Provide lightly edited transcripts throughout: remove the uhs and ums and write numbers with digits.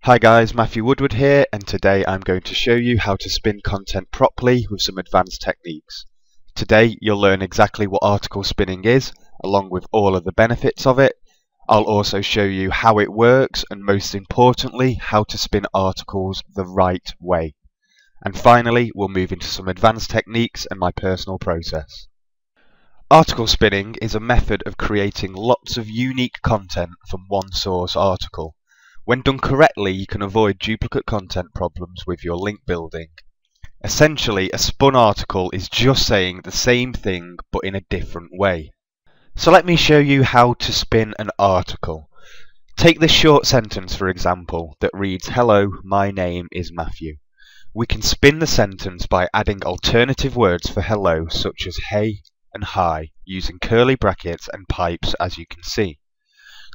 Hi guys, Matthew Woodward here, and today I'm going to show you how to spin content properly with some advanced techniques. Today you'll learn exactly what article spinning is, along with all of the benefits of it. I'll also show you how it works, and most importantly, how to spin articles the right way. And finally, we'll move into some advanced techniques and my personal process. Article spinning is a method of creating lots of unique content from one source article. When done correctly, you can avoid duplicate content problems with your link building. Essentially, a spun article is just saying the same thing but in a different way. So let me show you how to spin an article. Take this short sentence, for example, that reads, "Hello, my name is Matthew." We can spin the sentence by adding alternative words for hello, such as hey and hi, using curly brackets and pipes, as you can see.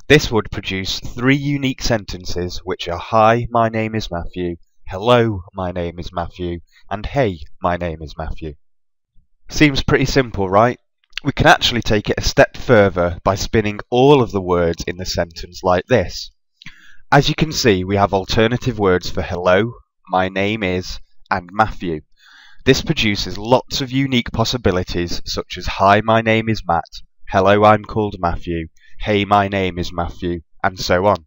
This would produce three unique sentences, which are "Hi, my name is Matthew," "Hello, my name is Matthew," and "Hey, my name is Matthew." Seems pretty simple, right? We can actually take it a step further by spinning all of the words in the sentence like this. As you can see, we have alternative words for hello, my name is, and Matthew. This produces lots of unique possibilities, such as "Hi, my name is Matt," "Hello, I'm called Matthew," "Hey, my name is Matthew," and so on.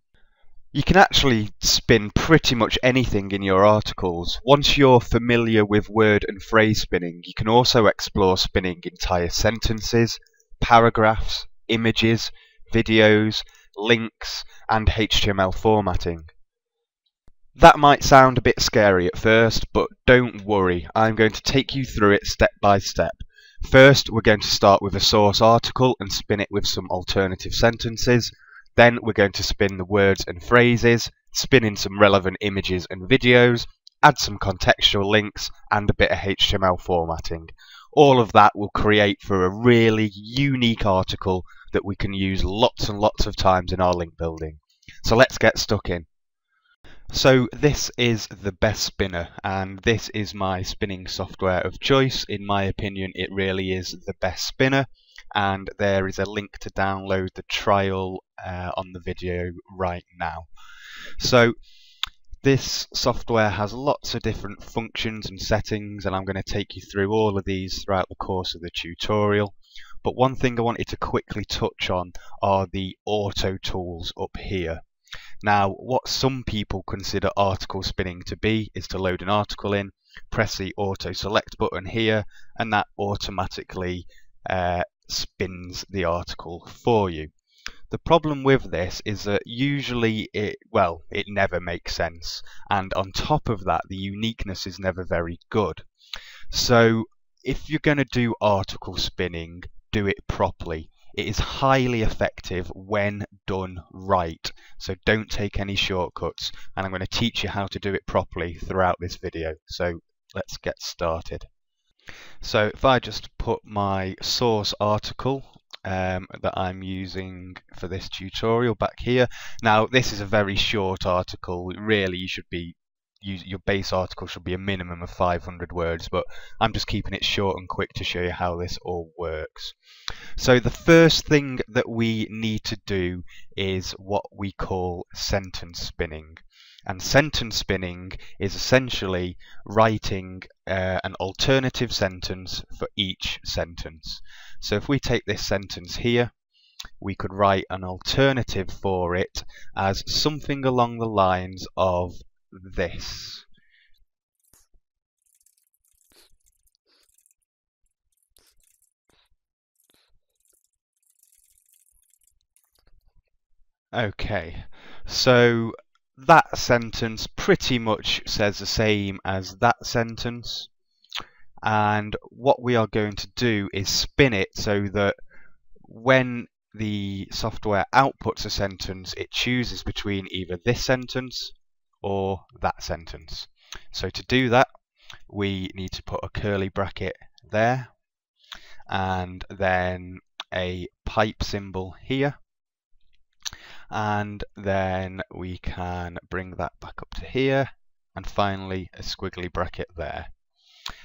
You can actually spin pretty much anything in your articles. Once you're familiar with word and phrase spinning, you can also explore spinning entire sentences, paragraphs, images, videos, links, and HTML formatting. That might sound a bit scary at first, but don't worry, I'm going to take you through it step by step. First, we're going to start with a source article and spin it with some alternative sentences. Then we're going to spin the words and phrases, spin in some relevant images and videos, add some contextual links, and a bit of HTML formatting. All of that will create for a really unique article that we can use lots and lots of times in our link building. So let's get stuck in. So this is the Best Spinner, and this is my spinning software of choice. In my opinion, it really is the best spinner, and there is a link to download the trial on the video right now. So this software has lots of different functions and settings, and I'm going to take you through all of these throughout the course of the tutorial. But one thing I wanted to quickly touch on are the auto tools up here. Now, what some people consider article spinning to be is to load an article in, press the auto select button here, and that automatically spins the article for you. The problem with this is that usually it never makes sense, and on top of that, the uniqueness is never very good. So if you're going to do article spinning, do it properly. It is highly effective when done right, so don't take any shortcuts, and I'm going to teach you how to do it properly throughout this video. So let's get started. So if I just put my source article that I'm using for this tutorial back here. Now this is a very short article. Really, your base article should be a minimum of 500 words, but I'm just keeping it short and quick to show you how this all works. So the first thing that we need to do is what we call sentence spinning. And sentence spinning is essentially writing an alternative sentence for each sentence. So if we take this sentence here, we could write an alternative for it as something along the lines of this. Okay, so that sentence pretty much says the same as that sentence, and what we are going to do is spin it so that when the software outputs a sentence, it chooses between either this sentence or that sentence. So to do that, we need to put a curly bracket there, and then a pipe symbol here, and then we can bring that back up to here, and finally a squiggly bracket there.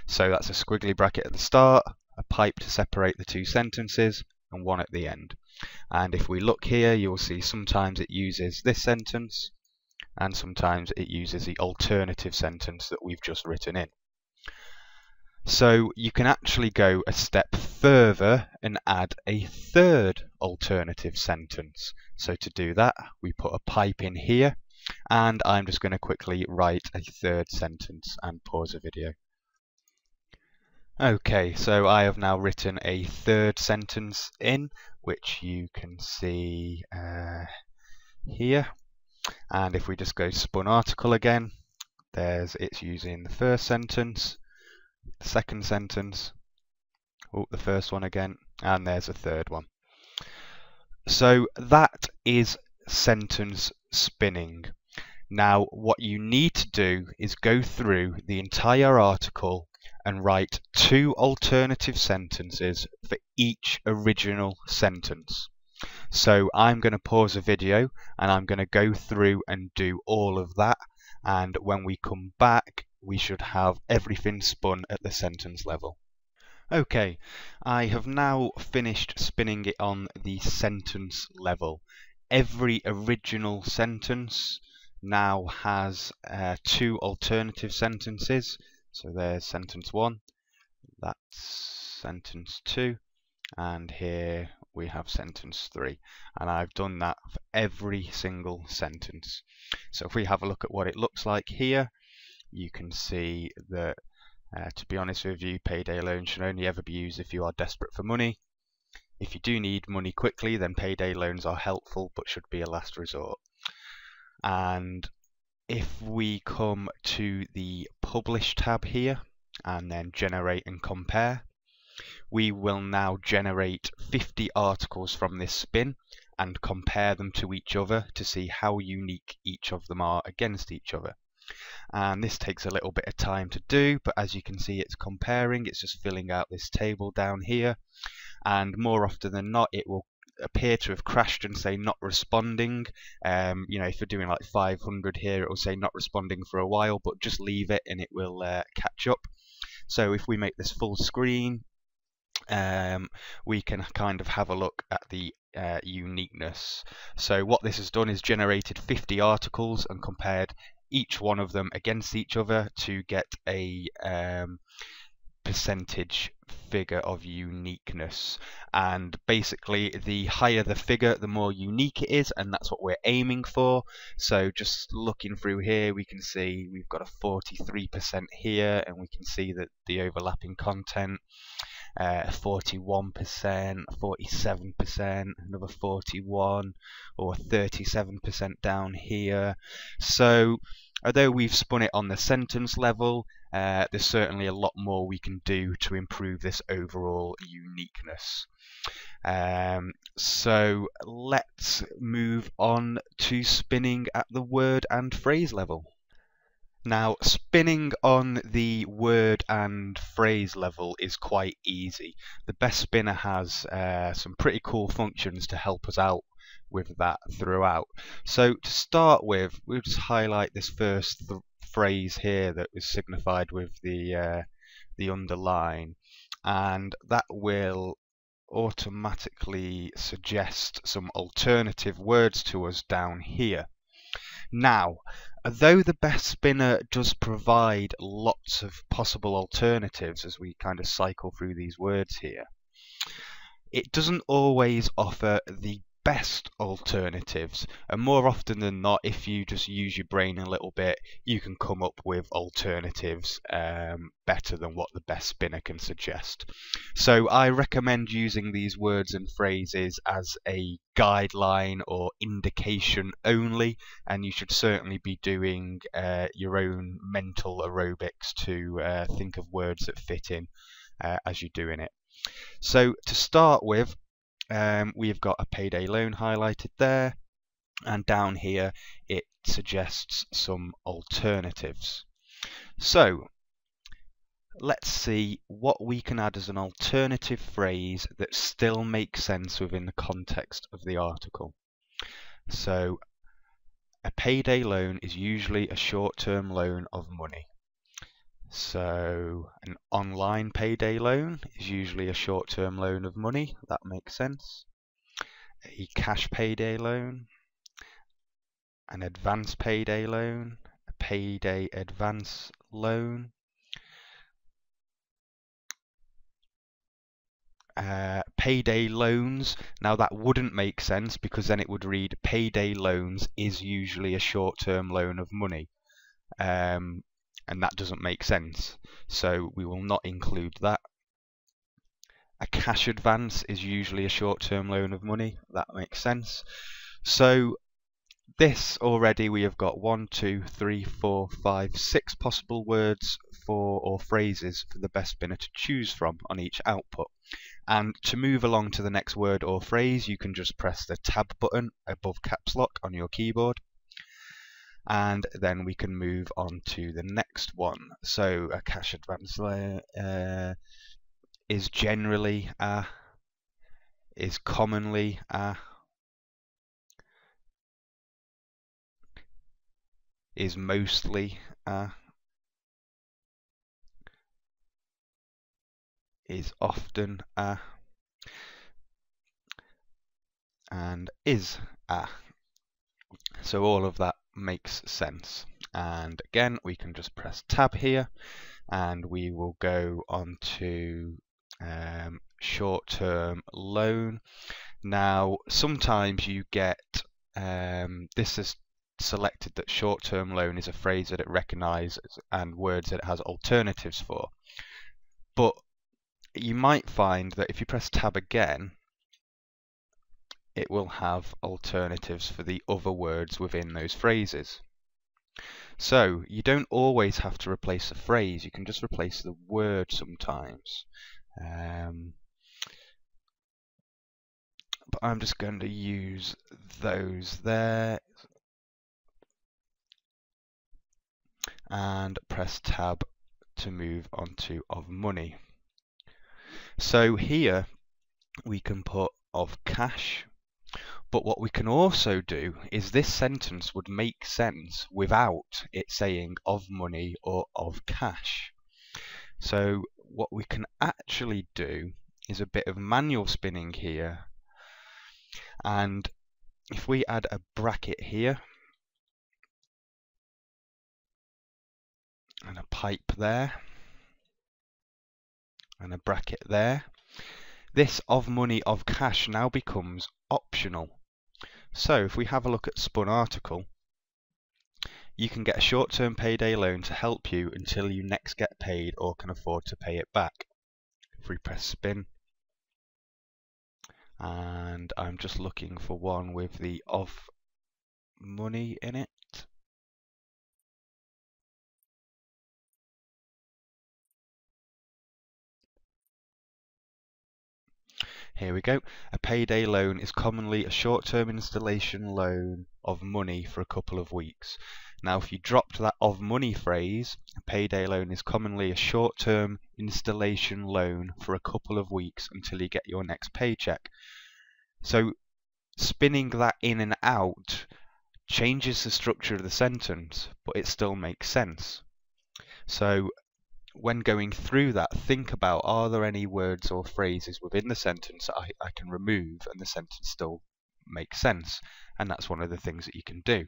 So that's a squiggly bracket at the start, a pipe to separate the two sentences, and one at the end. And if we look here, you'll see sometimes it uses this sentence and sometimes it uses the alternative sentence that we've just written in. So you can actually go a step further and add a third alternative sentence. So to do that, we put a pipe in here, and I'm just going to quickly write a third sentence and pause the video. Okay, so I have now written a third sentence in, which you can see here. And if we just go spun article again, it's using the first sentence, the second sentence, the first one again, and there's a third one. So that is sentence spinning. Now what you need to do is go through the entire article and write 2 alternative sentences for each original sentence. So I'm going to pause the video and I'm going to go through and do all of that, and when we come back we should have everything spun at the sentence level. Okay, I have now finished spinning it on the sentence level. Every original sentence now has 2 alternative sentences. So there's sentence 1, that's sentence 2, and here we have sentence 3, and I've done that for every single sentence. So if we have a look at what it looks like here, you can see that to be honest with you, payday loans should only ever be used if you are desperate for money. If you do need money quickly, then payday loans are helpful but should be a last resort. And if we come to the Publish tab here and then Generate and Compare, we will now generate 50 articles from this spin and compare them to each other to see how unique each of them are against each other. And this takes a little bit of time to do, but as you can see it's comparing, it's just filling out this table down here, and more often than not it will appear to have crashed and say not responding. You know, if you're doing like 500 here, it will say not responding for a while, but just leave it and it will catch up. So if we make this full screen, we can kind of have a look at the uniqueness. So what this has done is generated 50 articles and compared each one of them against each other to get a percentage figure of uniqueness. And basically the higher the figure, the more unique it is, and that's what we're aiming for. So just looking through here, we can see we've got a 43% here, and we can see that the overlapping content, 41%, 47%, another 41, or 37% down here. So although we've spun it on the sentence level, there's certainly a lot more we can do to improve this overall uniqueness. So let's move on to spinning at the word and phrase level. Now, spinning on the word and phrase level is quite easy. The Best Spinner has some pretty cool functions to help us out with that throughout. So to start with, we'll just highlight this first phrase here that was signified with the underline, and that will automatically suggest some alternative words to us down here. Now, although the Best Spinner does provide lots of possible alternatives as we kind of cycle through these words here, it doesn't always offer the best alternatives, and more often than not, if you just use your brain a little bit, you can come up with alternatives better than what the Best Spinner can suggest. So I recommend using these words and phrases as a guideline or indication only, and you should certainly be doing your own mental aerobics to think of words that fit in as you're doing it. So to start with, we've got a payday loan highlighted there, and down here it suggests some alternatives. So let's see what we can add as an alternative phrase that still makes sense within the context of the article. So a payday loan is usually a short-term loan of money. So an online payday loan is usually a short-term loan of money. That makes sense. A cash payday loan, an advance payday loan, a payday advance loan, payday loans. Now that wouldn't make sense because then it would read payday loans is usually a short-term loan of money, and that doesn't make sense, so we will not include that. A cash advance is usually a short-term loan of money. That makes sense. So this already we have got 1, 2, 3, 4, 5, 6 possible words for or phrases for the best spinner to choose from on each output. And to move along to the next word or phrase, you can just press the tab button above caps lock on your keyboard, and then we can move on to the next one. So a cash advance is generally a, is commonly a, is mostly a, is often a, and is a. So all of that makes sense. And again, we can just press tab here, and we will go on to short-term loan. Now, sometimes you get this is selected that short-term loan is a phrase that it recognizes and words that it has alternatives for. But you might find that if you press tab again, it will have alternatives for the other words within those phrases. So you don't always have to replace a phrase, you can just replace the word sometimes. But I'm just going to use those there and press tab to move on to of money. So here we can put of cash, but what we can also do is this sentence would make sense without it saying of money or of cash. So what we can actually do is a bit of manual spinning here, and if we add a bracket here and a pipe there and a bracket there, this of money of cash now becomes optional. So if we have a look at spun article, you can get a short-term payday loan to help you until you next get paid or can afford to pay it back. If we press spin, and I'm just looking for one with the of money in it. Here we go. A payday loan is commonly a short-term installation loan of money for a couple of weeks. Now, if you dropped that of money phrase, a payday loan is commonly a short-term installation loan for a couple of weeks until you get your next paycheck. So spinning that in and out changes the structure of the sentence, but it still makes sense. So when going through that, think about, are there any words or phrases within the sentence that I can remove and the sentence still makes sense? And that's one of the things that you can do.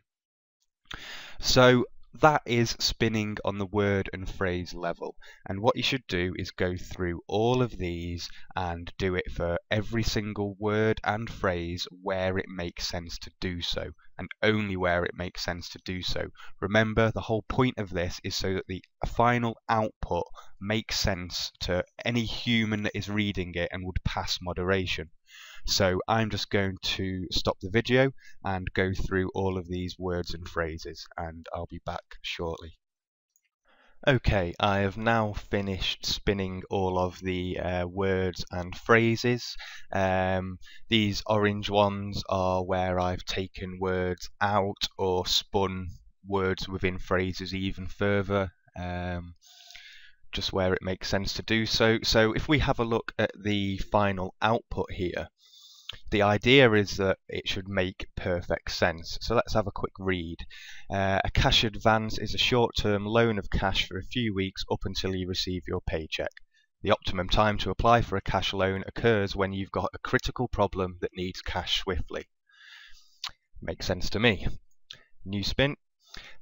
So that is spinning on the word and phrase level. And what you should do is go through all of these and do it for every single word and phrase where it makes sense to do so, and only where it makes sense to do so. Remember, the whole point of this is so that the final output makes sense to any human that is reading it and would pass moderation. So I'm just going to stop the video and go through all of these words and phrases, and I'll be back shortly. Okay, I have now finished spinning all of the words and phrases. These orange ones are where I've taken words out or spun words within phrases even further, just where it makes sense to do so. So if we have a look at the final output here, The idea is that it should make perfect sense. So let's have a quick read. A cash advance is a short-term loan of cash for a few weeks up until you receive your paycheck. The optimum time to apply for a cash loan occurs when you've got a critical problem that needs cash swiftly. Makes sense to me. New spin.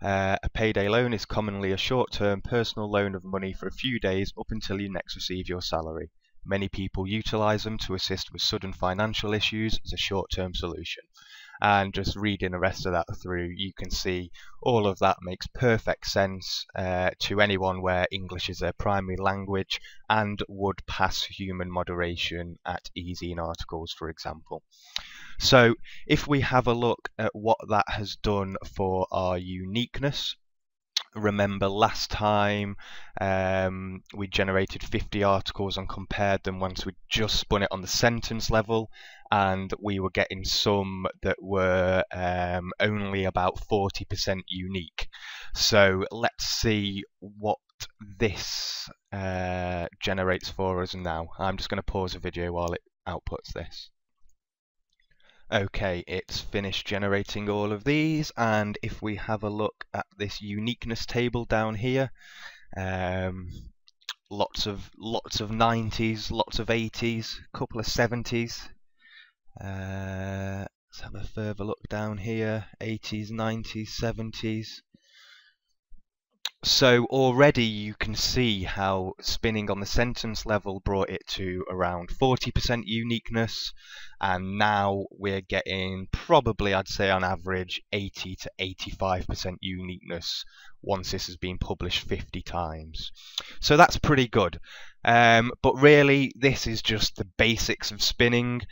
A payday loan is commonly a short-term personal loan of money for a few days up until you next receive your salary. Many people utilize them to assist with sudden financial issues as a short-term solution. And just reading the rest of that through, you can see all of that makes perfect sense to anyone where English is their primary language and would pass human moderation at easy in articles, for example. So if we have a look at what that has done for our uniqueness, remember last time we generated 50 articles and compared them once we just spun it on the sentence level, and we were getting some that were only about 40% unique. So let's see what this generates for us now. I'm just going to pause the video while it outputs this. Okay, it's finished generating all of these, and if we have a look at this uniqueness table down here, lots of 90s, lots of 80s, a couple of 70s. Let's have a further look down here, 80s, 90s, 70s. So already you can see how spinning on the sentence level brought it to around 40% uniqueness, and now we're getting probably, I'd say on average, 80 to 85% uniqueness once this has been published 50 times. So that's pretty good. But really, this is just the basics of spinning.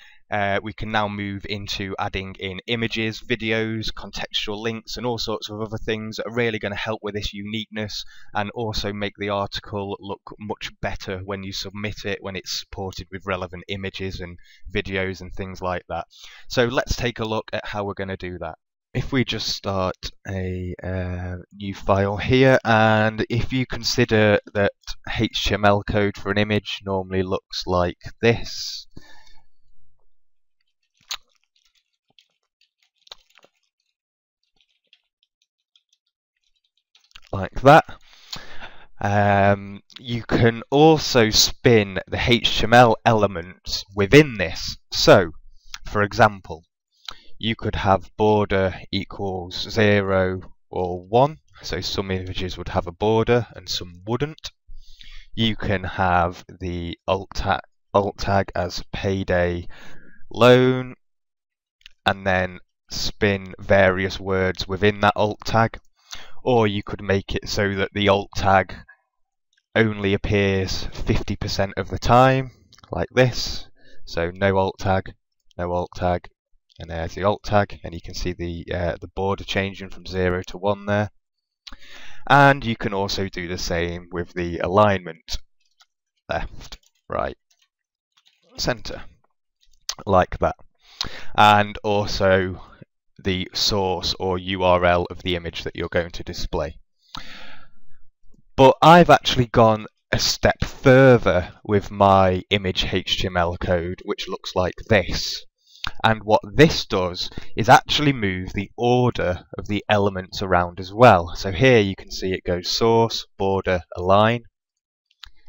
We can now move into adding in images, videos, contextual links, and all sorts of other things that are really going to help with this uniqueness and also make the article look much better when you submit it, when it's supported with relevant images and videos and things like that. So let's take a look at how we're going to do that. If we just start a new file here, and if you consider that HTML code for an image normally looks like this, like that. You can also spin the HTML elements within this. So, for example, you could have border equals 0 or 1. So some images would have a border and some wouldn't. You can have the alt tag as payday loan, and then spin various words within that alt tag. Or you could make it so that the alt tag only appears 50% of the time, like this. So no alt tag, and there's the alt tag, and you can see the border changing from 0 to 1 there. And you can also do the same with the alignment, left, right, center, like that. And also the source or URL of the image that you're going to display. But I've actually gone a step further with my image HTML code, which looks like this. And what this does is actually move the order of the elements around as well. So here you can see it goes source, border, align,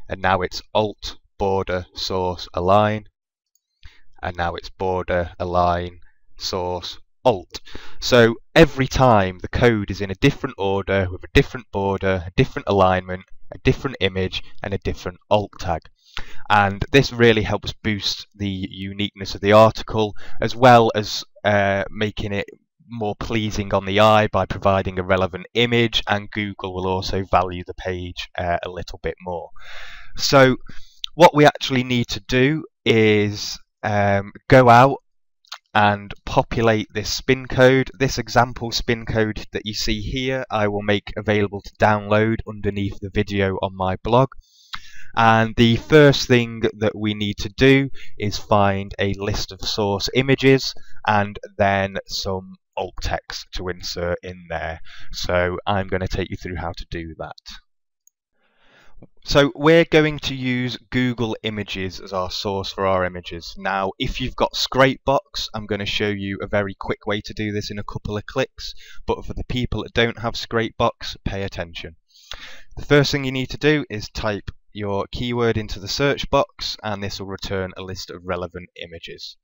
and now it's alt, border, source, align, and now it's border, align, source, alt. So every time the code is in a different order with a different border, a different alignment, a different image, and a different alt tag. And this really helps boost the uniqueness of the article, as well as making it more pleasing on the eye by providing a relevant image, and Google will also value the page a little bit more. So what we actually need to do is go out and populate this spin code. This example spin code that you see here I will make available to download underneath the video on my blog. And the first thing that we need to do is find a list of source images and then some alt text to insert in there. So I'm going to take you through how to do that. So we're going to use Google Images as our source for our images. Now, if you've got Scrapebox, I'm going to show you a very quick way to do this in a couple of clicks. But for the people that don't have Scrapebox, pay attention. The first thing you need to do is type your keyword into the search box, and this will return a list of relevant images.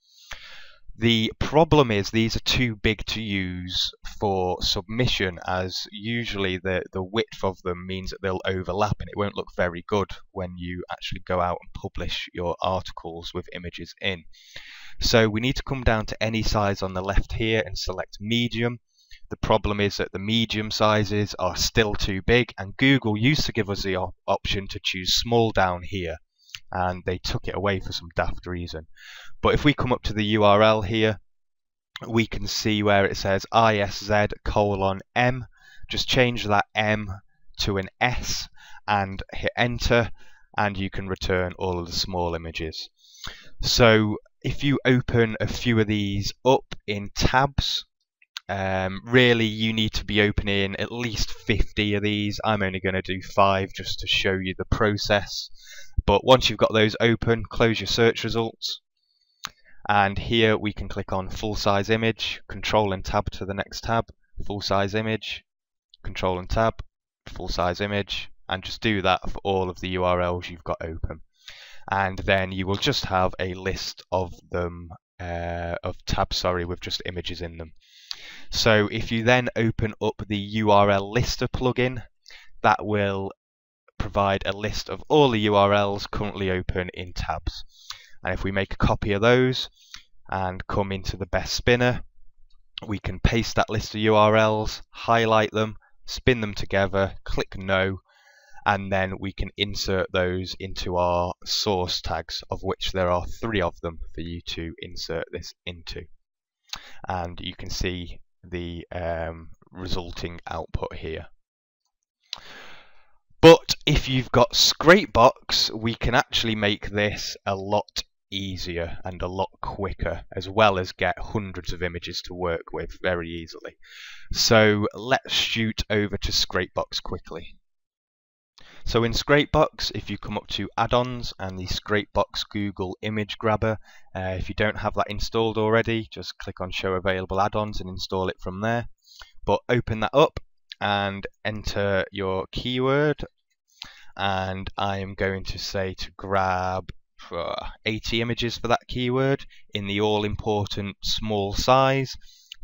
The problem is these are too big to use for submission, as usually the width of them means that they'll overlap and it won't look very good when you actually go out and publish your articles with images in. So we need to come down to any size on the left here and select medium. The problem is that the medium sizes are still too big, and Google used to give us the option to choose small down here, and they took it away for some daft reason. But if we come up to the URL here, we can see where it says ISZ:M. Just change that M to an S and hit enter, and you can return all of the small images. So if you open a few of these up in tabs, really you need to be opening at least 50 of these. I'm only going to do 5 just to show you the process. But once you've got those open, close your search results. And here we can click on full size image, control and tab to the next tab, full size image, control and tab, full size image, and just do that for all of the URLs you've got open. And then you will just have a list of them, tabs with just images in them. So if you then open up the URL lister plugin, that will provide a list of all the URLs currently open in tabs. And if we make a copy of those and come into the best spinner, we can paste that list of URLs, highlight them, spin them together, click no, and then we can insert those into our source tags, of which there are 3 of them for you to insert this into. And you can see the resulting output here. But if you've got Scrapebox, we can actually make this a lot easier and a lot quicker, as well as get hundreds of images to work with very easily. So let's shoot over to Scrapebox quickly. So in Scrapebox, if you come up to add-ons and the Scrapebox Google Image Grabber, if you don't have that installed already, just click on show available add-ons and install it from there. But open that up and enter your keyword, and I am going to say to grab 80 images for that keyword in the all important small size.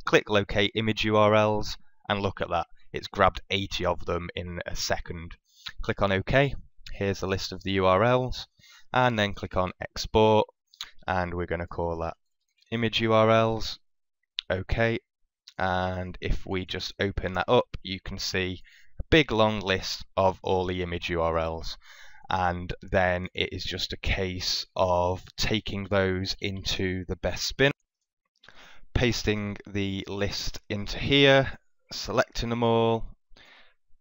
Click locate image URLs, and look at that, it's grabbed 80 of them in a second. Click on OK. Here's the list of the URLs, and then click on export, and we're going to call that image URLs. OK. And if we just open that up, you can see a big long list of all the image URLs, and then it is just a case of taking those into the best spin, pasting the list into here, selecting them all,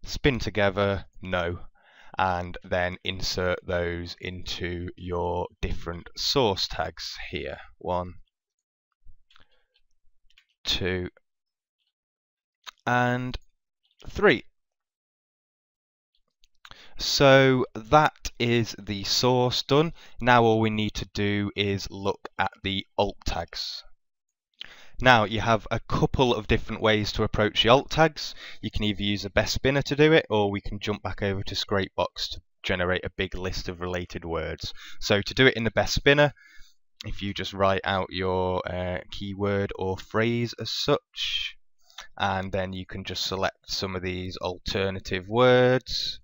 spin together, no, and then insert those into your different source tags here. 1, 2, and 3. So that is the source done. Now all we need to do is look at the alt tags. Now you have a couple of different ways to approach the alt tags. You can either use a best spinner to do it, or we can jump back over to Scrapebox to generate a big list of related words. So to do it in the best spinner, if you just write out your keyword or phrase as such, and then you can just select some of these alternative words.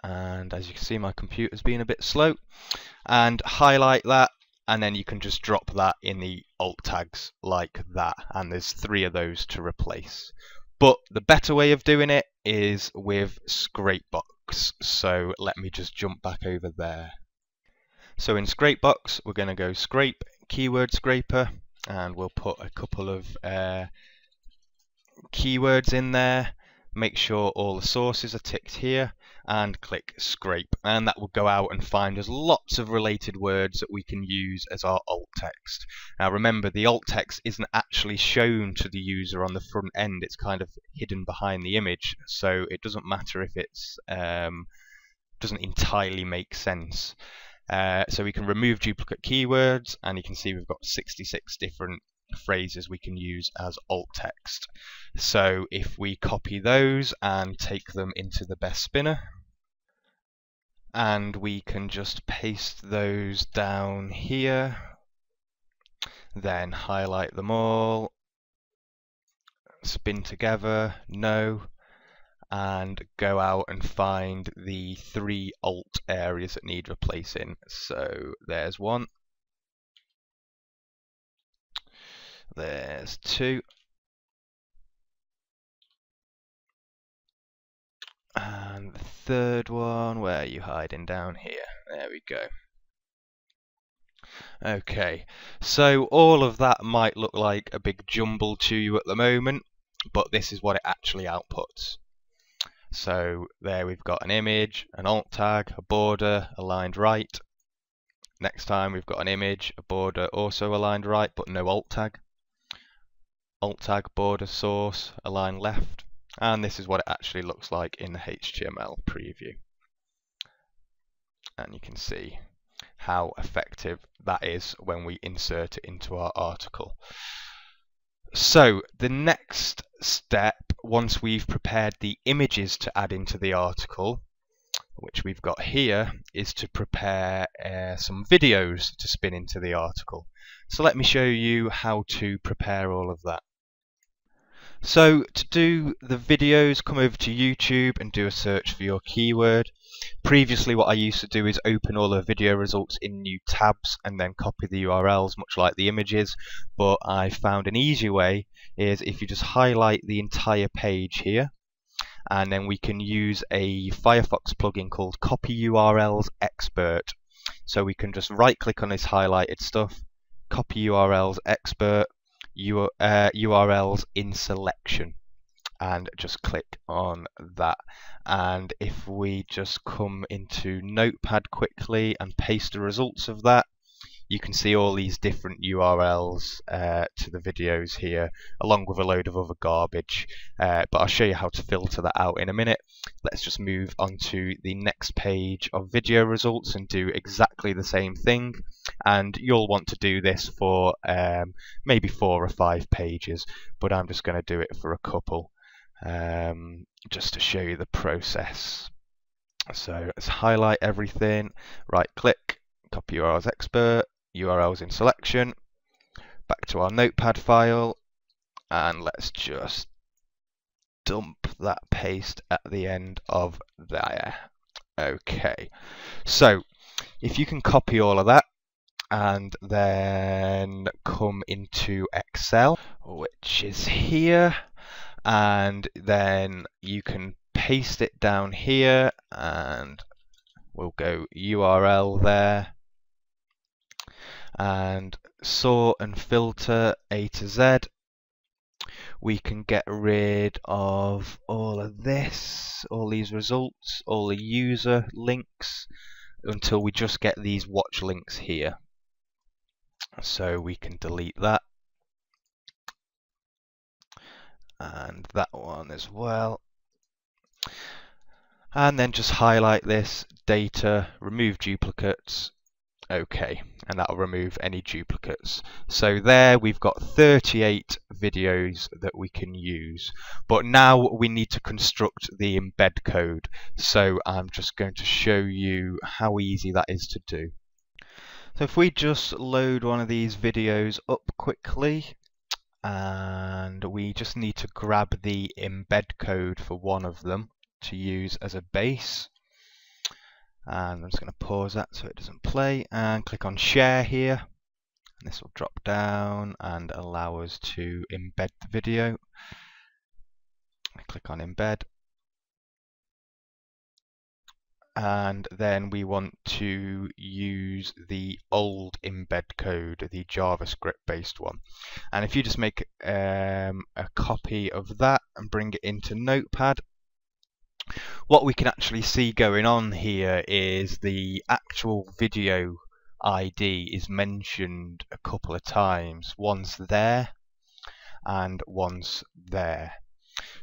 And as you can see, my computer's being a bit slow, and highlight that, and then you can just drop that in the alt tags like that, and there's 3 of those to replace. But the better way of doing it is with Scrapebox, so let me just jump back over there. So in Scrapebox, we're going to go scrape keyword scraper, and we'll put a couple of keywords in there. Make sure all the sources are ticked here, and click scrape, and that will go out and find us lots of related words that we can use as our alt text. Now remember, the alt text isn't actually shown to the user on the front end, it's kind of hidden behind the image, so it doesn't matter if it's doesn't entirely make sense. So we can remove duplicate keywords, and you can see we've got 66 different phrases we can use as alt text. So if we copy those and take them into the best spinner, and we can just paste those down here, then highlight them all, spin together, no, and go out and find the 3 alt areas that need replacing. So there's 1, there's 2, and the 3rd one, where are you hiding? Down here. There we go. Okay, so all of that might look like a big jumble to you at the moment, but this is what it actually outputs. So there we've got an image, an alt tag, a border, aligned right. Next time we've got an image, a border, also aligned right, but no alt tag. Alt tag, border, source, align left. And this is what it actually looks like in the HTML preview. And you can see how effective that is when we insert it into our article. So the next step, once we've prepared the images to add into the article, which we've got here, is to prepare some videos to spin into the article. So let me show you how to prepare all of that. So to do the videos, come over to YouTube and do a search for your keyword. Previously what I used to do is open all the video results in new tabs and then copy the URLs, much like the images, but I found an easier way is if you just highlight the entire page here, and then we can use a Firefox plugin called Copy URLs Expert. So we can just right click on this highlighted stuff, copy URLs Expert, URLs in selection, and just click on that. And if we just come into Notepad quickly and paste the results of that, you can see all these different URLs to the videos here, along with a load of other garbage, but I'll show you how to filter that out in a minute. Let's just move on to the next page of video results and do exactly the same thing, and you'll want to do this for maybe 4 or 5 pages, but I'm just going to do it for a couple just to show you the process. So let's highlight everything, right click, copy URLs Expert, URLs in selection, back to our Notepad file, and let's just dump that paste at the end of there. Okay, so if you can copy all of that and then come into Excel, which is here, and then you can paste it down here, and we'll go URL there, and sort and filter A to Z. We can get rid of all of this, all these results, all the user links, until we just get these watch links here. So we can delete that, and that one as well, and then just highlight this, data, remove duplicates. Okay, and that'll remove any duplicates. So there we've got 38 videos that we can use, but now we need to construct the embed code. So I'm just going to show you how easy that is to do. So if we just load one of these videos up quickly, and we just need to grab the embed code for one of them to use as a base. And I'm just going to pause that so it doesn't play, and click on share here, and this will drop down and allow us to embed the video. I click on embed, and then we want to use the old embed code, the JavaScript based one. And if you just make a copy of that and bring it into Notepad, What we can actually see going on here is the actual video ID is mentioned a couple of times. Once there and once there.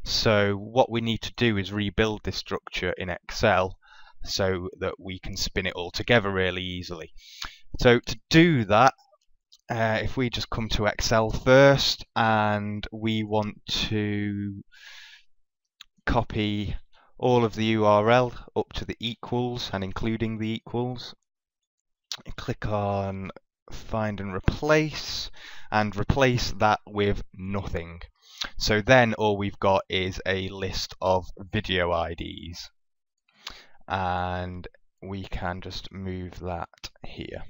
So what we need to do is rebuild this structure in Excel so that we can spin it all together really easily. So to do that, if we just come to Excel first and we want to copy all of the URL up to the equals and including the equals, click on find and replace that with nothing. So then all we've got is a list of video IDs, and we can just move that here.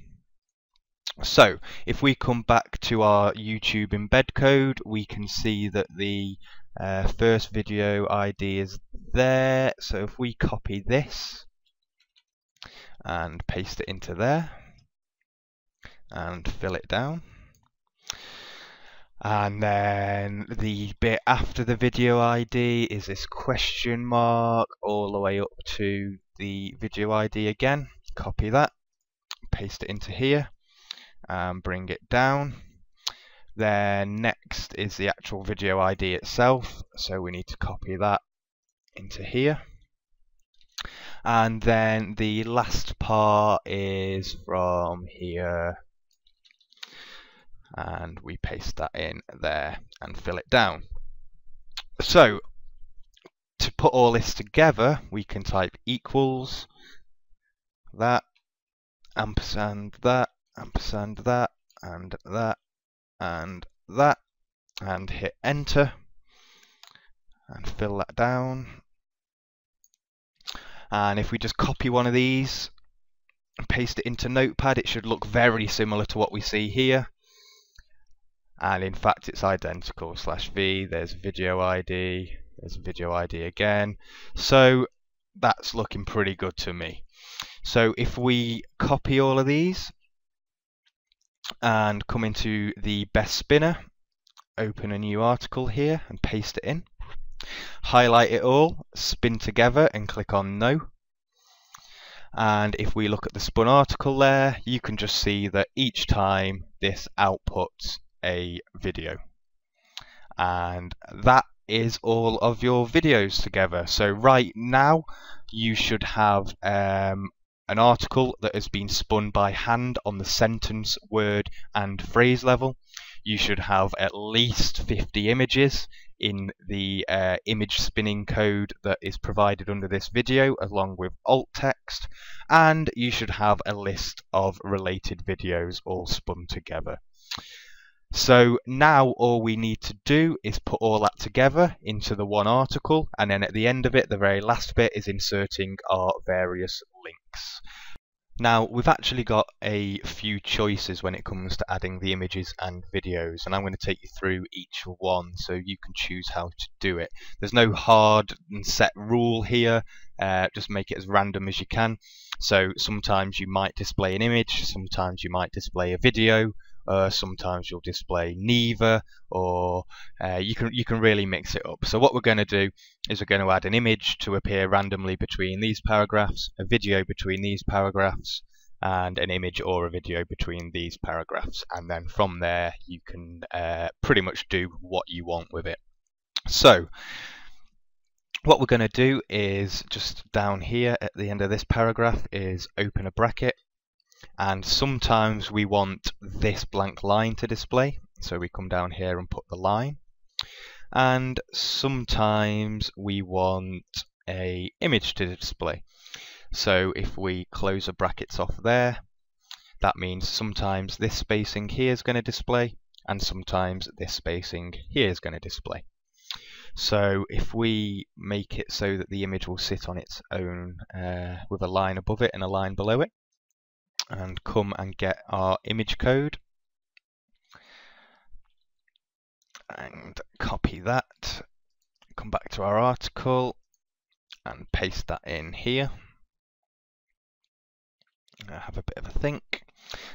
So if we come back to our YouTube embed code, we can see that the first video ID is there. So if we copy this and paste it into there and fill it down, and then the bit after the video ID is this question mark all the way up to the video ID again. Copy that, paste it into here, and bring it down. Then next is the actual video ID itself, so we need to copy that into here. And then the last part is from here, and we paste that in there and fill it down. So to put all this together, we can type equals that, ampersand that, ampersand that, and that, and that, and hit enter and fill that down. And if we just copy one of these and paste it into Notepad, it should look very similar to what we see here. And in fact it's identical. /v, there's video ID, there's video ID again. So that's looking pretty good to me. So if we copy all of these and come into the best spinner, open a new article here and paste it in, highlight it all, spin together and click on no. And if we look at the spun article there, you can just see that each time this outputs a video. And that is all of your videos together. So right now you should have an article that has been spun by hand on the sentence, word and phrase level. You should have at least 50 images in the image spinning code that is provided under this video, along with alt text, and you should have a list of related videos all spun together. So now all we need to do is put all that together into the one article, and then at the end of it, the very last bit is inserting our various links. Now we've actually got a few choices when it comes to adding the images and videos, and I'm going to take you through each one so you can choose how to do it. There's no hard and set rule here, just make it as random as you can. So sometimes you might display an image, sometimes you might display a video, sometimes you'll display neither, or you can really mix it up. So what we're going to do is we're going to add an image to appear randomly between these paragraphs, a video between these paragraphs, and an image or a video between these paragraphs, and then from there you can pretty much do what you want with it. So what we're going to do is just down here at the end of this paragraph is open a bracket. And sometimes we want this blank line to display, so we come down here and put the line. And sometimes we want a image to display. So if we close the brackets off there, that means sometimes this spacing here is going to display, and sometimes this spacing here is going to display. So if we make it so that the image will sit on its own with a line above it and a line below it, and come and get our image code and copy that, come back to our article and paste that in here. Have a bit of a think,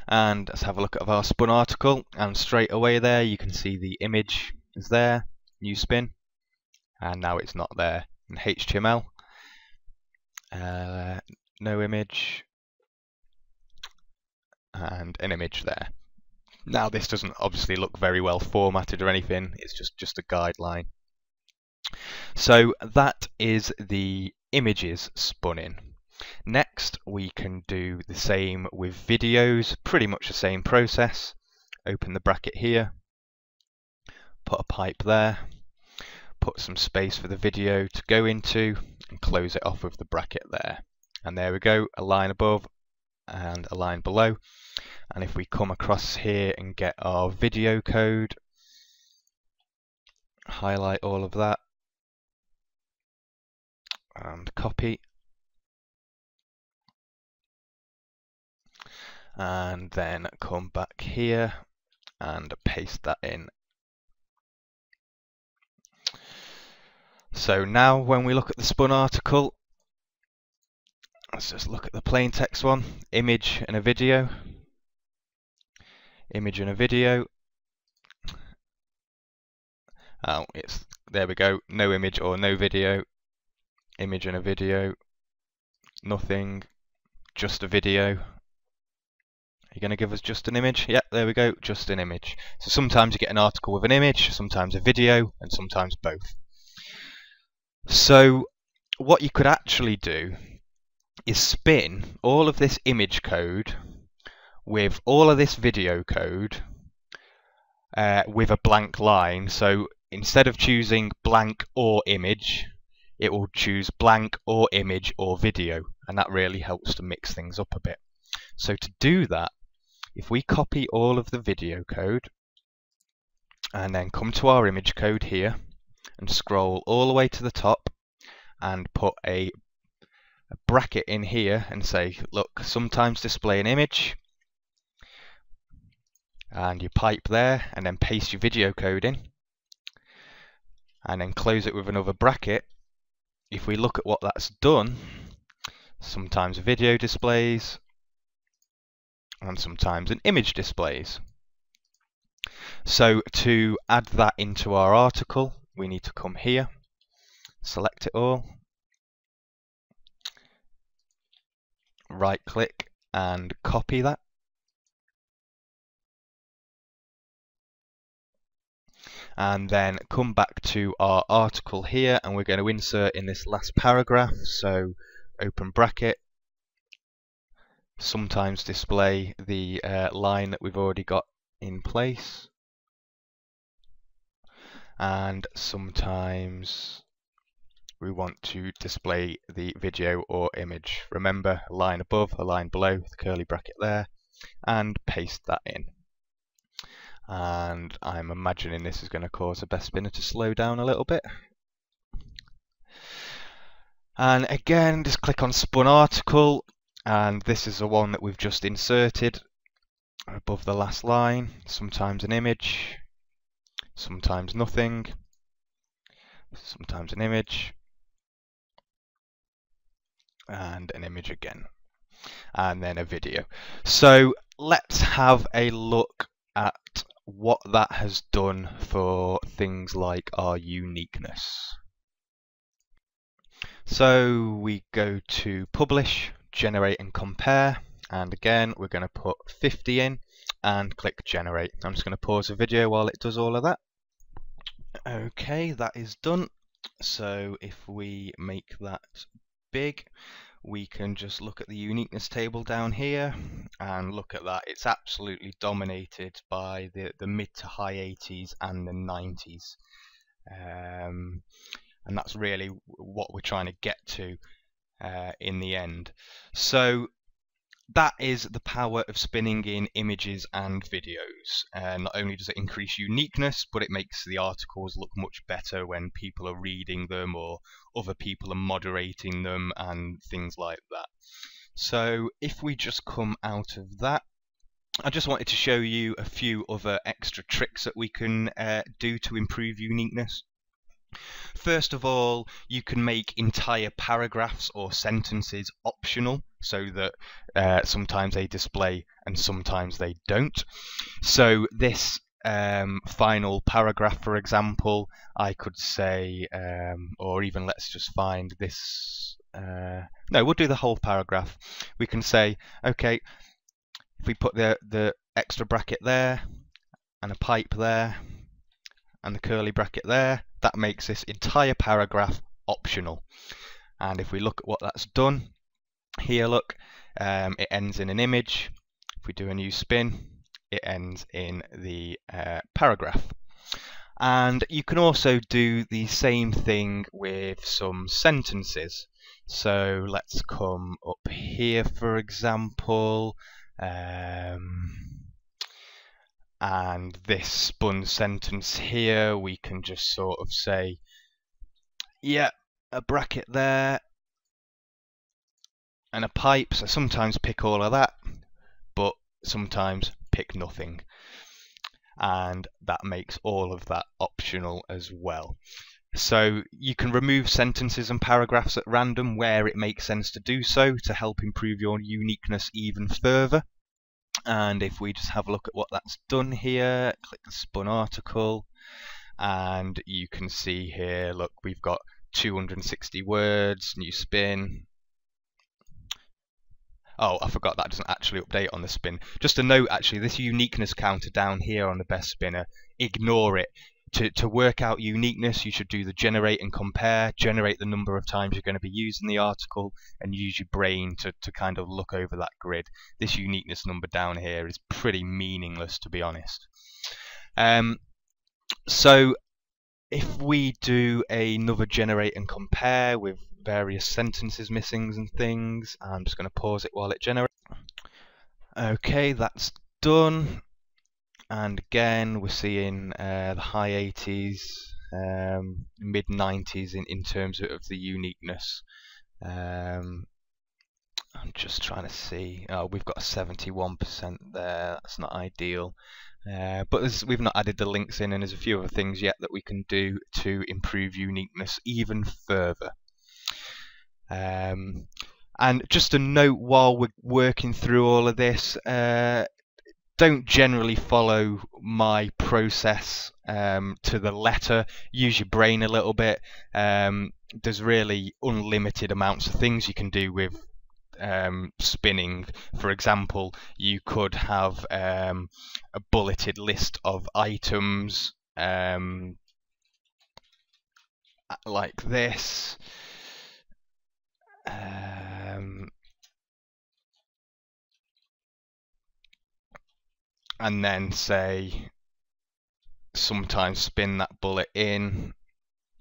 and let's have a look at our spun article, and straight away there you can see the image is there, new spin, and now it's not there in HTML. no image, and an image there. Now this doesn't obviously look very well formatted or anything, it's just a guideline. So that is the images spun in. Next we can do the same with videos, pretty much the same process. Open the bracket here, put a pipe there, put some space for the video to go into, and close it off with the bracket there. And there we go, a line above and a line below. And if we come across here and get our video code, highlight all of that and copy, and then come back here and paste that in. So now when we look at the spun article, let's just look at the plain text one, image and a video, image and a video. Oh, there we go, no image or no video, image and a video, nothing, just a video. Are you going to give us just an image? Yeah, there we go, just an image. So sometimes you get an article with an image, sometimes a video, and sometimes both. So what you could actually do is spin all of this image code with all of this video code with a blank line. So instead of choosing blank or image, it will choose blank or image or video, and that really helps to mix things up a bit. So to do that, if we copy all of the video code and then come to our image code here and scroll all the way to the top and put a bracket in here and say, look, sometimes display an image, and you pipe there and then paste your video code in and then close it with another bracket. If we look at what that's done, sometimes a video displays and sometimes an image displays. So to add that into our article, we need to come here, select it all, right click and copy that. And then come back to our article here, and we're going to insert in this last paragraph. So open bracket, sometimes display the line that we've already got in place, and sometimes we want to display the video or image. Remember, a line above, a line below, the curly bracket there, and paste that in. And I'm imagining this is going to cause the best spinner to slow down a little bit. And again, just click on spun article, and this is the one that we've just inserted above the last line. Sometimes an image, sometimes nothing, sometimes an image, and an image again, and then a video. So let's have a look at what that has done for things like our uniqueness. So we go to publish, generate and compare, and again we're going to put 50 in and click generate. I'm just going to pause the video while it does all of that. Okay, that is done. So if we make that big, we can just look at the uniqueness table down here and look at that. It's absolutely dominated by the mid to high 80s and the 90s. And that's really what we're trying to get to in the end. So that is the power of spinning in images and videos. Not only does it increase uniqueness, but it makes the articles look much better when people are reading them or other people are moderating them and things like that. So if we just come out of that, I just wanted to show you a few other extra tricks that we can do to improve uniqueness. First of all, you can make entire paragraphs or sentences optional, so that sometimes they display and sometimes they don't. So this final paragraph, for example, I could say, or even let's just find this no, we'll do the whole paragraph. We can say, okay, if we put the extra bracket there and a pipe there and the curly bracket there, that makes this entire paragraph optional. And if we look at what that's done here, look, it ends in an image. If we do a new spin, it ends in the paragraph. And you can also do the same thing with some sentences. So let's come up here, for example, and this spun sentence here, we can just sort of say, yeah, a bracket there and a pipe. So sometimes pick all of that, but sometimes pick nothing. And that makes all of that optional as well. So you can remove sentences and paragraphs at random where it makes sense to do so to help improve your uniqueness even further. And if we just have a look at what that's done here, click the spun article, and you can see here, look, we've got 260 words, new spin. Oh, I forgot that doesn't actually update on the spin. Just a note, actually, this uniqueness counter down here on the best spinner, ignore it. To work out uniqueness, you should do the generate and compare, generate the number of times you're going to be using the article, and use your brain to kind of look over that grid. This uniqueness number down here is pretty meaningless, to be honest. So if we do another generate and compare with various sentences missing and things, I'm just going to pause it while it generates. Okay, that's done. And again, we're seeing the high 80s, mid 90s in terms of the uniqueness. I'm just trying to see. Oh, we've got a 71% there. That's not ideal. But we've not added the links in, and there's a few other things yet that we can do to improve uniqueness even further. And just a note while we're working through all of this, don't generally follow my process to the letter. Use your brain a little bit. There's really unlimited amounts of things you can do with spinning. For example, you could have a bulleted list of items like this. And then say, sometimes spin that bullet in,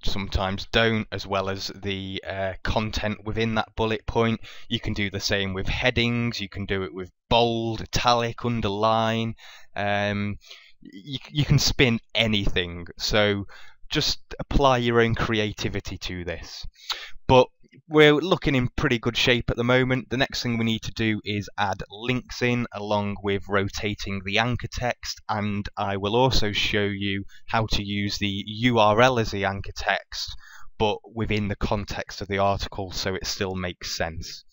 sometimes don't, as well as the content within that bullet point. You can do the same with headings. You can do it with bold, italic, underline. You can spin anything. So just apply your own creativity to this. But we're looking in pretty good shape at the moment. The next thing we need to do is add links in, along with rotating the anchor text, and I will also show you how to use the URL as the anchor text, but within the context of the article, so it still makes sense.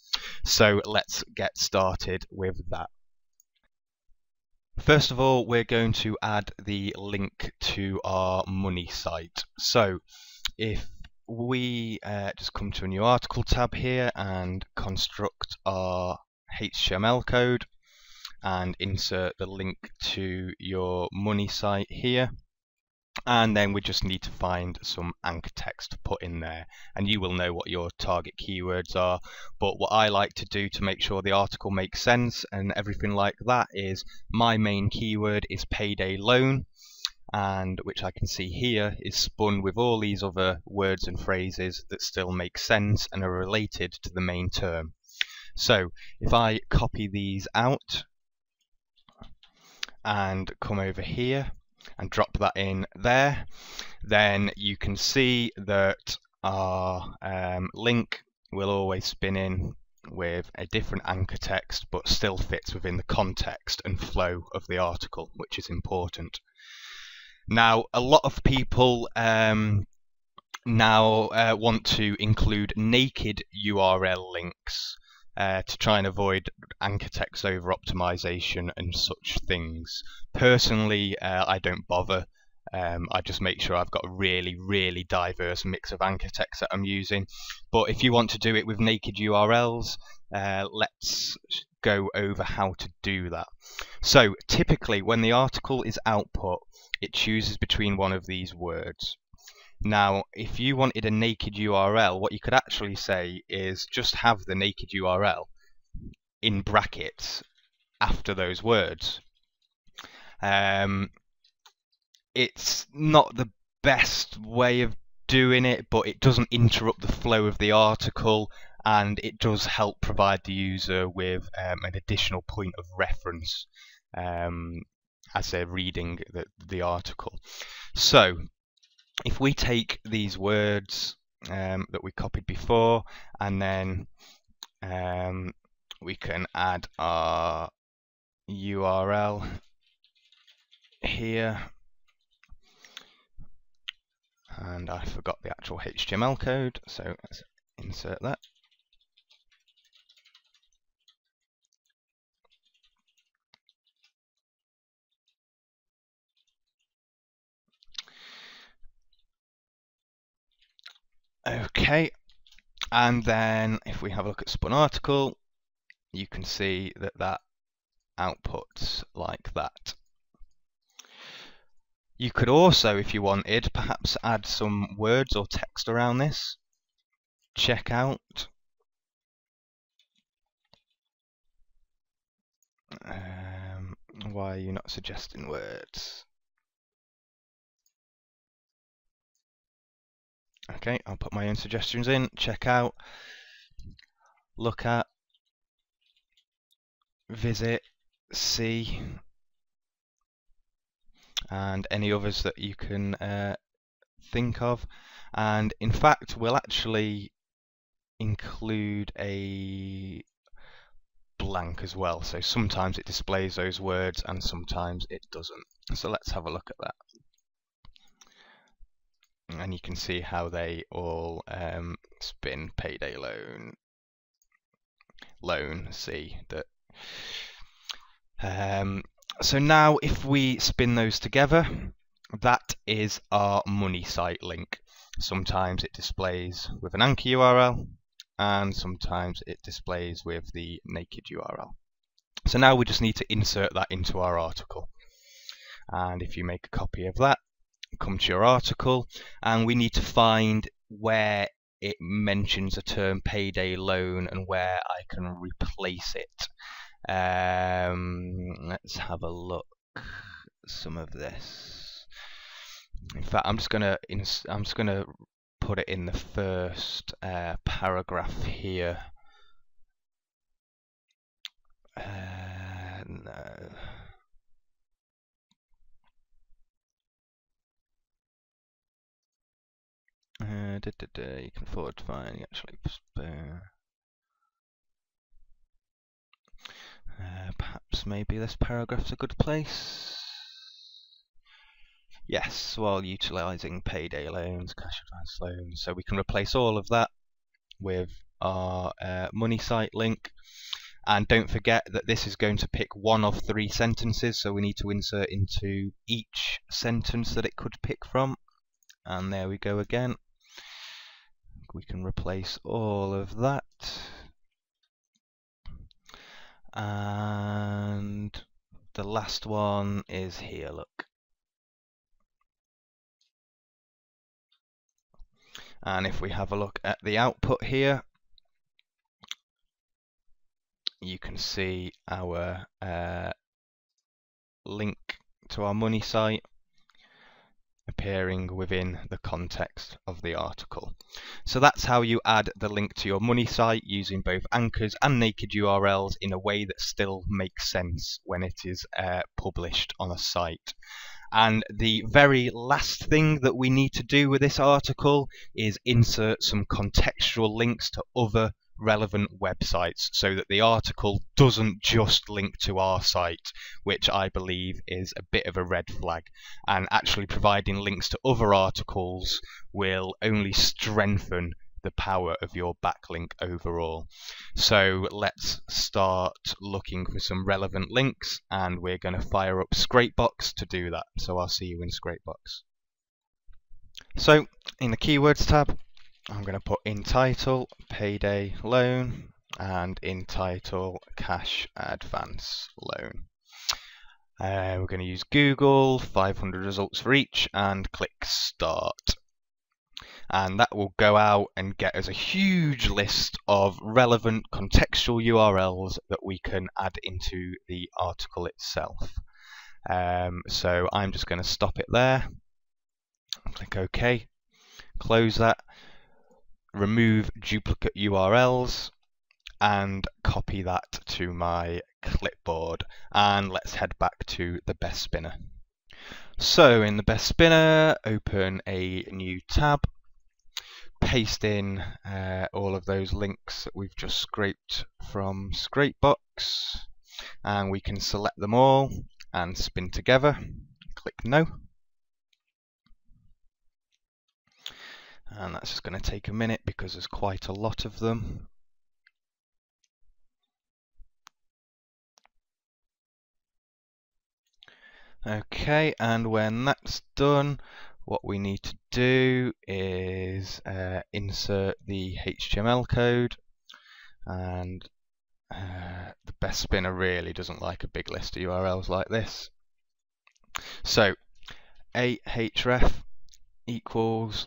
So let's get started with that. First of all, we're going to add the link to our money site. So if we just come to a new article tab here and construct our HTML code and insert the link to your money site here, and then we just need to find some anchor text to put in there, and you will know what your target keywords are. But what I like to do to make sure the article makes sense and everything like that is my main keyword is payday loan, and which I can see here is spun with all these other words and phrases that still make sense and are related to the main term. So if I copy these out and come over here and drop that in there, then you can see that our link will always spin in with a different anchor text, but still fits within the context and flow of the article, which is important. Now, a lot of people want to include naked URL links to try and avoid anchor text over optimization and such things. Personally, I don't bother. I just make sure I've got a really diverse mix of anchor text that I'm using. But if you want to do it with naked URLs, let's go over how to do that. So typically when the article is output, it chooses between one of these words. Now, if you wanted a naked URL, what you could actually say is just have the naked URL in brackets after those words. It's not the best way of doing it, but it doesn't interrupt the flow of the article, and it does help provide the user with an additional point of reference as they're reading the article. So if we take these words that we copied before, and then we can add our URL here, and I forgot the actual HTML code, so let's insert that. Okay, and then if we have a look at spun article, you can see that that outputs like that. You could also, if you wanted, perhaps add some words or text around this. Check out. Why are you not suggesting words? Okay, I'll put my own suggestions in. Check out, look at, visit, see, and any others that you can think of. And in fact, we'll actually include a blank as well. So sometimes it displays those words and sometimes it doesn't. So let's have a look at that. And you can see how they all spin payday loan, see that. So now if we spin those together, that is our money site link. Sometimes it displays with an anchor URL, and sometimes it displays with the naked URL. So now we just need to insert that into our article. And if you make a copy of that, come to your article, and we need to find where it mentions a term payday loan and where I can replace it. Let's have a look at some of this. In fact, I'm just gonna put it in the first paragraph here. No. You can forward to find actually. Perhaps maybe this paragraph's a good place. Yes, while utilizing payday loans, cash advance loans. So we can replace all of that with our money site link. And don't forget that this is going to pick one of 3 sentences, so we need to insert into each sentence that it could pick from. And there we go again. We can replace all of that. And the last one is here, look. And if we have a look at the output here, you can see our link to our money site appearing within the context of the article. So that's how you add the link to your money site using both anchors and naked URLs in a way that still makes sense when it is published on a site. And the very last thing that we need to do with this article is insert some contextual links to other relevant websites so that the article doesn't just link to our site, which I believe is a bit of a red flag. And actually providing links to other articles will only strengthen the power of your backlink overall. So let's start looking for some relevant links, and we're going to fire up Scrapebox to do that. So I'll see you in Scrapebox. So in the keywords tab, I'm going to put in title payday loan and in title cash advance loan. We're going to use Google, 500 results for each, and click start. And that will go out and get us a huge list of relevant contextual URLs that we can add into the article itself. So I'm just going to stop it there. Click OK. Close that. Remove duplicate URLs and copy that to my clipboard. And let's head back to the Best Spinner. So in the Best Spinner, open a new tab. Paste in all of those links that we've just scraped from Scrapebox, and we can select them all and spin together. Click no, and that's just going to take a minute because there's quite a lot of them. Okay, and when that's done, what we need to do is insert the HTML code, and the Best Spinner really doesn't like a big list of URLs like this. So ahref equals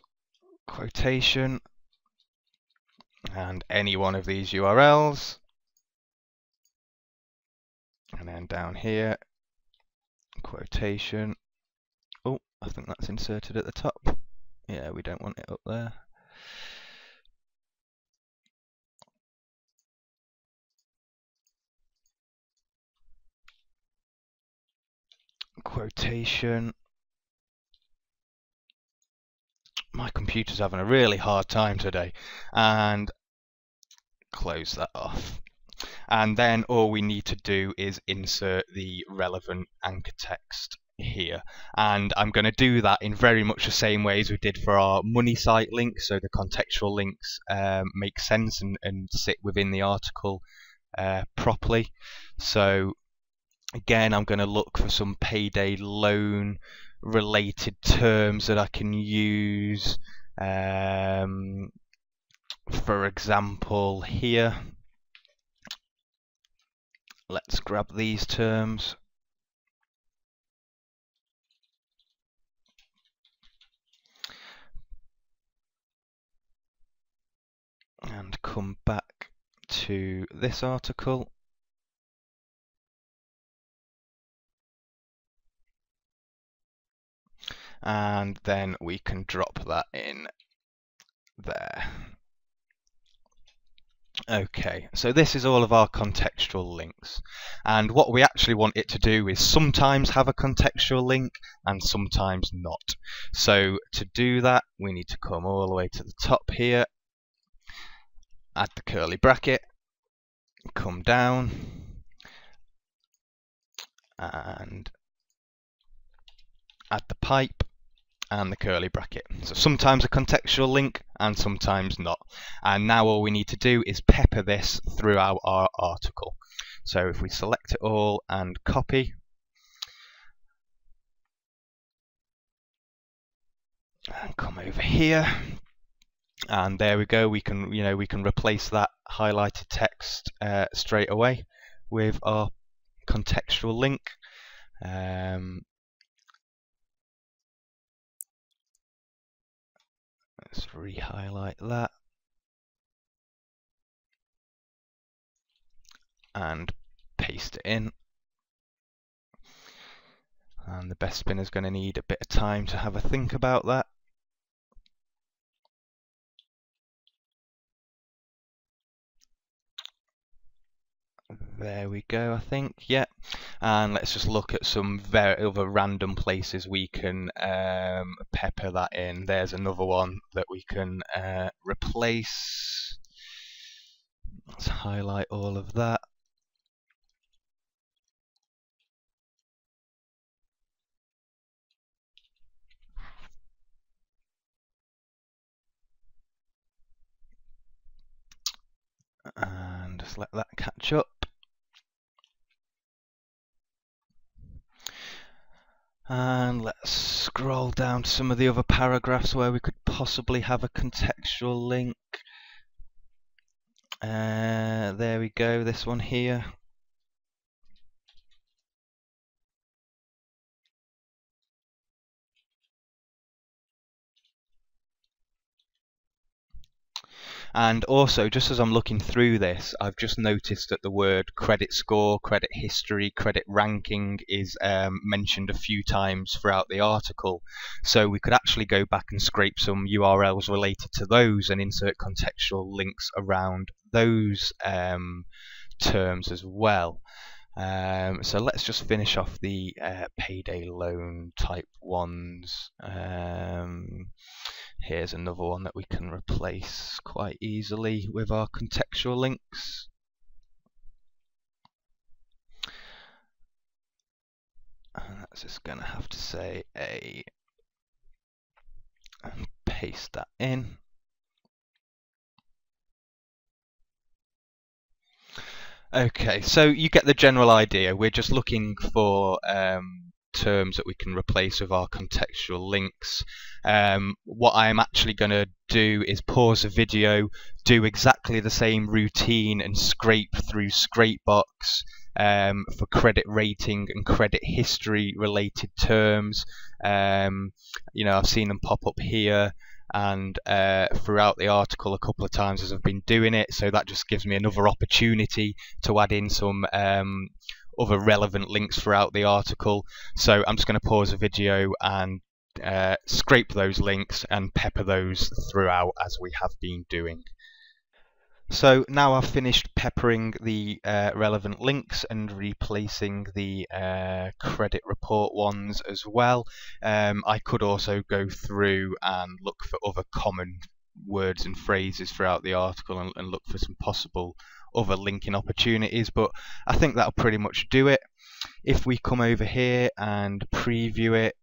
quotation and any one of these URLs, and then down here quotation. Oh, I think that's inserted at the top. Yeah, we don't want it up there. Quotation. My computer's having a really hard time today, and close that off. And then all we need to do is insert the relevant anchor text here, and I'm going to do that in very much the same way as we did for our money site links, so the contextual links make sense and sit within the article properly. So again, I'm going to look for some payday loan related terms that I can use. For example, here, let's grab these terms. And come back to this article. And then we can drop that in there. Okay, so this is all of our contextual links, and what we actually want it to do is sometimes have a contextual link and sometimes not. So to do that, we need to come all the way to the top here, add the curly bracket, come down, and add the pipe and the curly bracket. So sometimes a contextual link and sometimes not. And now all we need to do is pepper this throughout our article. So if we select it all and copy, and come over here, and there we go. We can replace that highlighted text straight away with our contextual link. Let's re-highlight that and paste it in. And the Best Spinner is going to need a bit of time to have a think about that. There we go, I think, yeah. And let's just look at some other random places we can pepper that in. There's another one that we can replace. Let's highlight all of that. And just let that catch up. And let's scroll down to some of the other paragraphs where we could possibly have a contextual link. There we go, this one here. And also, just as I'm looking through this, I've just noticed that the word credit score, credit history, credit ranking is mentioned a few times throughout the article. So we could actually go back and scrape some URLs related to those and insert contextual links around those terms as well. So let's just finish off the payday loan type ones. Here's another one that we can replace quite easily with our contextual links. And that's just going to have to say a and paste that in. Okay, so you get the general idea. We're just looking for terms that we can replace with our contextual links. What I'm actually going to do is pause the video, do exactly the same routine and scrape through Scrapebox for credit rating and credit history related terms. You know, I've seen them pop up here and throughout the article a couple of times as I've been doing it, so that just gives me another opportunity to add in some other relevant links throughout the article. So I'm just going to pause the video and scrape those links and pepper those throughout as we have been doing. So now I've finished peppering the relevant links and replacing the credit report ones as well. I could also go through and look for other common words and phrases throughout the article and look for some possible other linking opportunities, but I think that'll pretty much do it. If we come over here and preview it,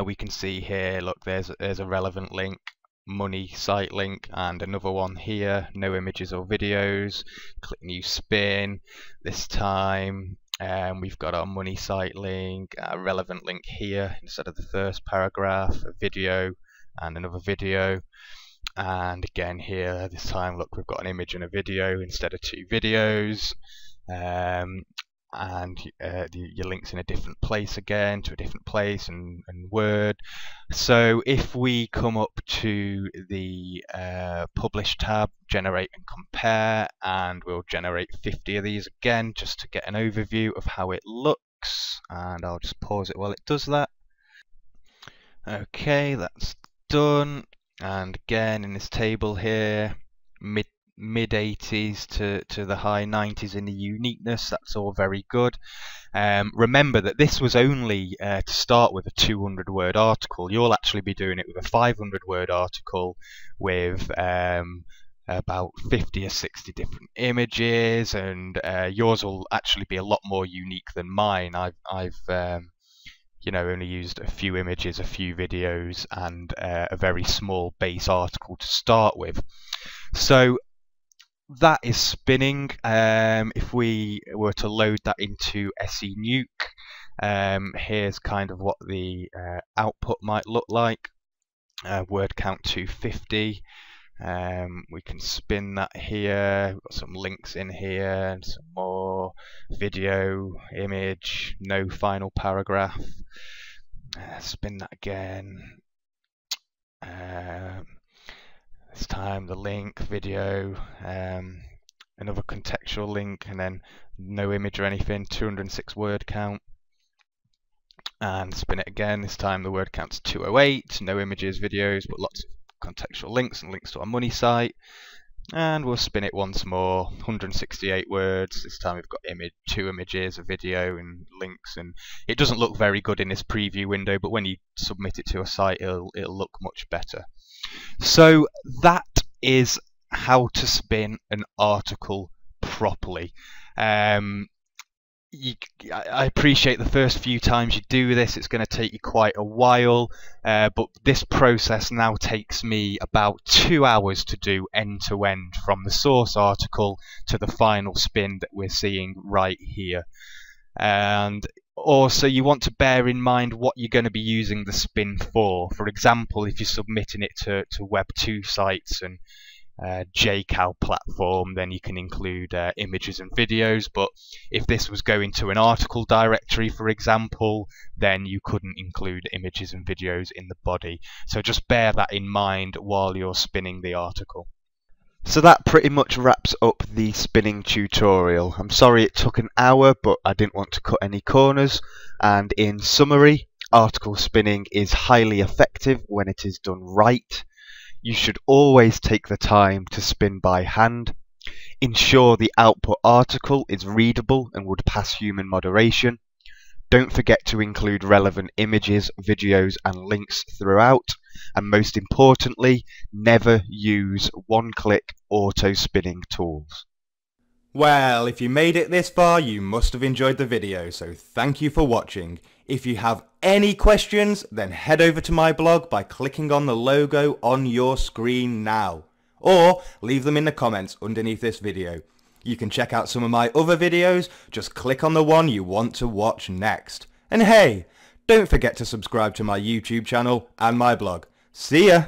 we can see here, look, there's a relevant link, money site link, and another one here, no images or videos. Click new spin. This time we've got our money site link, a relevant link here instead of the first paragraph, a video and another video. And again here, this time, look, we've got an image and a video instead of two videos. And your link's in a different place again, to a different place and Word. So if we come up to the Publish tab, generate and compare, and we'll generate 50 of these again just to get an overview of how it looks, and I'll just pause it while it does that. Okay, that's done. And again in this table here, mid 80s to the high 90s in the uniqueness. That's all very good. Remember that this was only to start with a 200 word article. You'll actually be doing it with a 500 word article with about 50 or 60 different images, and yours will actually be a lot more unique than mine. I've you know, only used a few images, a few videos, and a very small base article to start with. So that is spinning. If we were to load that into SE Nuke, here's kind of what the output might look like. Word count 250. We can spin that here. We've got some links in here and some more video, image, no final paragraph. Spin that again. This time the link, video, another contextual link, and then no image or anything, 206 word count. And spin it again. This time the word count's 208, no images, videos, but lots of contextual links and links to our money site. And we'll spin it once more, 168 words. This time we've got two images, a video and links, and it doesn't look very good in this preview window, but when you submit it to a site it'll look much better. So that is how to spin an article properly. I appreciate the first few times you do this, it's going to take you quite a while, but this process now takes me about 2 hours to do end to end, from the source article to the final spin that we're seeing right here. And Also, you want to bear in mind what you're going to be using the spin for. For example, if you're submitting it to Web2 sites and JCal platform, then you can include images and videos. But if this was going to an article directory, for example, then you couldn't include images and videos in the body. So just bear that in mind while you're spinning the article. So that pretty much wraps up the spinning tutorial. I'm sorry it took an hour, but I didn't want to cut any corners. And in summary, article spinning is highly effective when it is done right. You should always take the time to spin by hand. Ensure the output article is readable and would pass human moderation. Don't forget to include relevant images, videos and links throughout. And most importantly, never use one-click auto spinning tools. Well, if you made it this far, you must have enjoyed the video, so thank you for watching. If you have any questions, then head over to my blog by clicking on the logo on your screen now, or leave them in the comments underneath this video. You can check out some of my other videos, just click on the one you want to watch next. And hey, don't forget to subscribe to my YouTube channel and my blog. See ya!